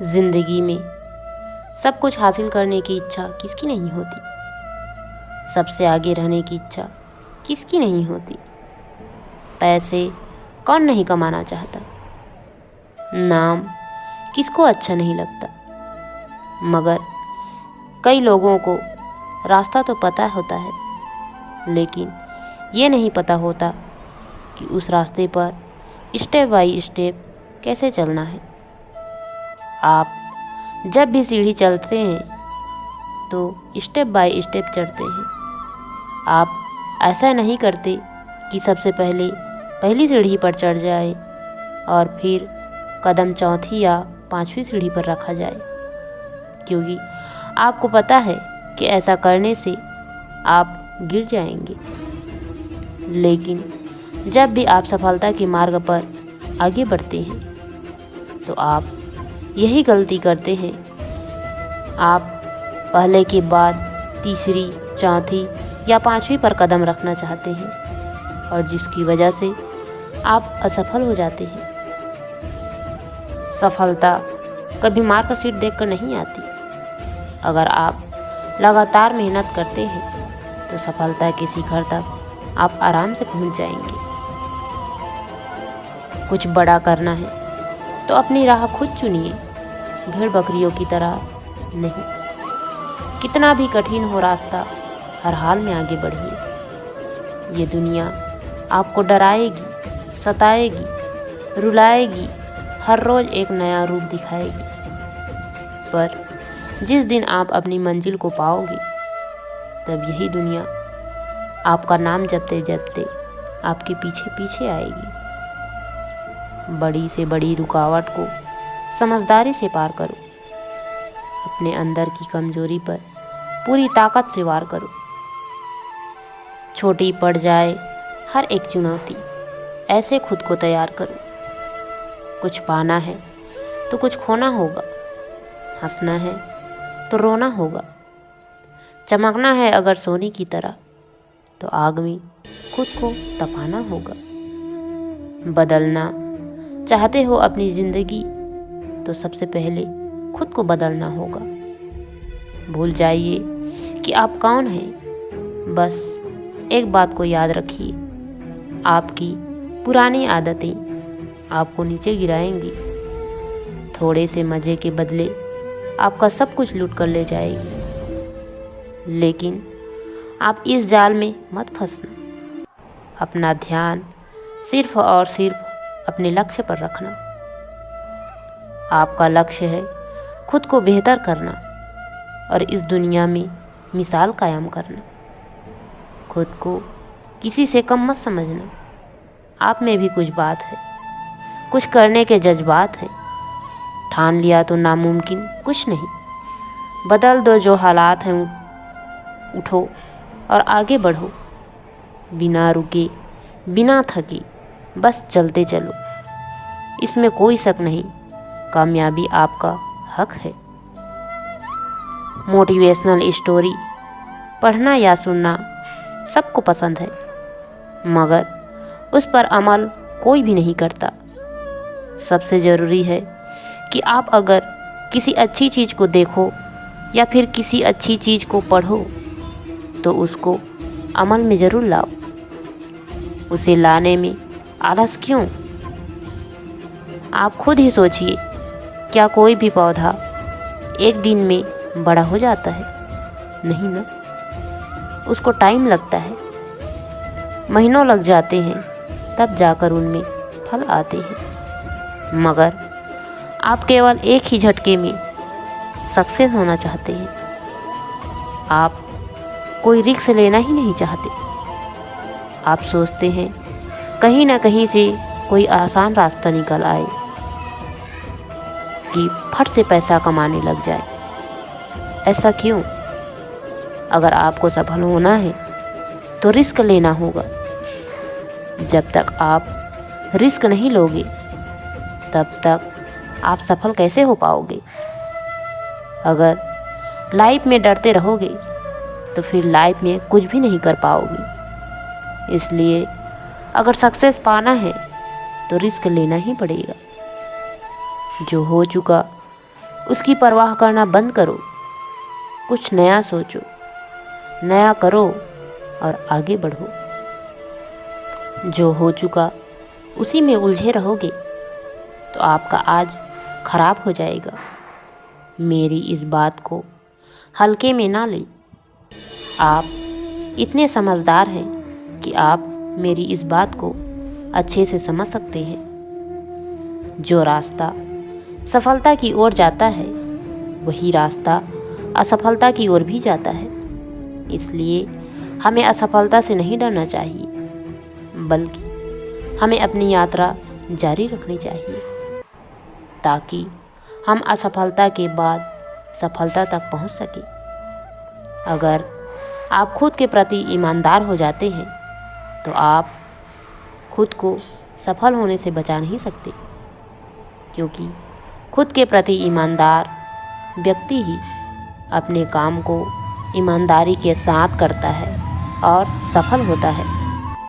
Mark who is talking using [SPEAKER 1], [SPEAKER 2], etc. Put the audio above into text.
[SPEAKER 1] जिंदगी में सब कुछ हासिल करने की इच्छा किसकी नहीं होती। सबसे आगे रहने की इच्छा किसकी नहीं होती। पैसे कौन नहीं कमाना चाहता। नाम किसको अच्छा नहीं लगता। मगर कई लोगों को रास्ता तो पता होता है, लेकिन ये नहीं पता होता कि उस रास्ते पर स्टेप बाय स्टेप कैसे चलना है। आप जब भी सीढ़ी चलते हैं तो स्टेप बाय स्टेप चढ़ते हैं। आप ऐसा नहीं करते कि सबसे पहले पहली सीढ़ी पर चढ़ जाए और फिर कदम चौथी या पांचवी सीढ़ी पर रखा जाए, क्योंकि आपको पता है कि ऐसा करने से आप गिर जाएंगे। लेकिन जब भी आप सफलता के मार्ग पर आगे बढ़ते हैं तो आप यही गलती करते हैं। आप पहले के बाद तीसरी, चौथी या पांचवी पर कदम रखना चाहते हैं और जिसकी वजह से आप असफल हो जाते हैं। सफलता कभी मार्कशीट देखकर नहीं आती। अगर आप लगातार मेहनत करते हैं तो सफलता के शिखर तक आप आराम से पहुंच जाएंगे। कुछ बड़ा करना है तो अपनी राह खुद चुनिए, भेड़ बकरियों की तरह नहीं। कितना भी कठिन हो रास्ता, हर हाल में आगे बढ़िए। ये दुनिया आपको डराएगी, सताएगी, रुलाएगी, हर रोज़ एक नया रूप दिखाएगी। पर जिस दिन आप अपनी मंजिल को पाओगे, तब यही दुनिया आपका नाम जपते जपते आपके पीछे पीछे आएगी। बड़ी से बड़ी रुकावट को समझदारी से पार करो। अपने अंदर की कमजोरी पर पूरी ताकत से वार करो। छोटी पड़ जाए हर एक चुनौती, ऐसे खुद को तैयार करो। कुछ पाना है तो कुछ खोना होगा। हंसना है तो रोना होगा। चमकना है अगर सोने की तरह, तो आग में खुद को तपाना होगा। बदलना चाहते हो अपनी ज़िंदगी, तो सबसे पहले खुद को बदलना होगा। भूल जाइए कि आप कौन हैं। बस एक बात को याद रखिए, आपकी पुरानी आदतें आपको नीचे गिराएंगी। थोड़े से मज़े के बदले आपका सब कुछ लूट कर ले जाएगी। लेकिन आप इस जाल में मत फंसना। अपना ध्यान सिर्फ और सिर्फ अपने लक्ष्य पर रखना। आपका लक्ष्य है खुद को बेहतर करना और इस दुनिया में मिसाल कायम करना। खुद को किसी से कम मत समझना। आप में भी कुछ बात है, कुछ करने के जज्बात हैं। ठान लिया तो नामुमकिन कुछ नहीं। बदल दो जो हालात हैं, उठो और आगे बढ़ो। बिना रुके, बिना थके, बस चलते चलो। इसमें कोई शक नहीं, कामयाबी आपका हक है। मोटिवेशनल स्टोरी पढ़ना या सुनना सबको पसंद है, मगर उस पर अमल कोई भी नहीं करता। सबसे ज़रूरी है कि आप अगर किसी अच्छी चीज़ को देखो या फिर किसी अच्छी चीज़ को पढ़ो तो उसको अमल में ज़रूर लाओ। उसे लाने में आलस क्यों? आप खुद ही सोचिए, क्या कोई भी पौधा एक दिन में बड़ा हो जाता है? नहीं ना। उसको टाइम लगता है, महीनों लग जाते हैं, तब जाकर उनमें फल आते हैं। मगर आप केवल एक ही झटके में सक्सेस होना चाहते हैं। आप कोई रिस्क लेना ही नहीं चाहते। आप सोचते हैं कहीं ना कहीं से कोई आसान रास्ता निकल आए कि फट से पैसा कमाने लग जाए। ऐसा क्यों? अगर आपको सफल होना है तो रिस्क लेना होगा। जब तक आप रिस्क नहीं लोगे, तब तक आप सफल कैसे हो पाओगे? अगर लाइफ में डरते रहोगे तो फिर लाइफ में कुछ भी नहीं कर पाओगे। इसलिए अगर सक्सेस पाना है तो रिस्क लेना ही पड़ेगा। जो हो चुका उसकी परवाह करना बंद करो। कुछ नया सोचो, नया करो और आगे बढ़ो। जो हो चुका उसी में उलझे रहोगे तो आपका आज खराब हो जाएगा। मेरी इस बात को हल्के में ना ले। आप इतने समझदार हैं कि आप मेरी इस बात को अच्छे से समझ सकते हैं। जो रास्ता सफलता की ओर जाता है वही रास्ता असफलता की ओर भी जाता है। इसलिए हमें असफलता से नहीं डरना चाहिए, बल्कि हमें अपनी यात्रा जारी रखनी चाहिए ताकि हम असफलता के बाद सफलता तक पहुंच सकें। अगर आप खुद के प्रति ईमानदार हो जाते हैं तो आप खुद को सफल होने से बचा नहीं सकते, क्योंकि खुद के प्रति ईमानदार व्यक्ति ही अपने काम को ईमानदारी के साथ करता है और सफल होता है।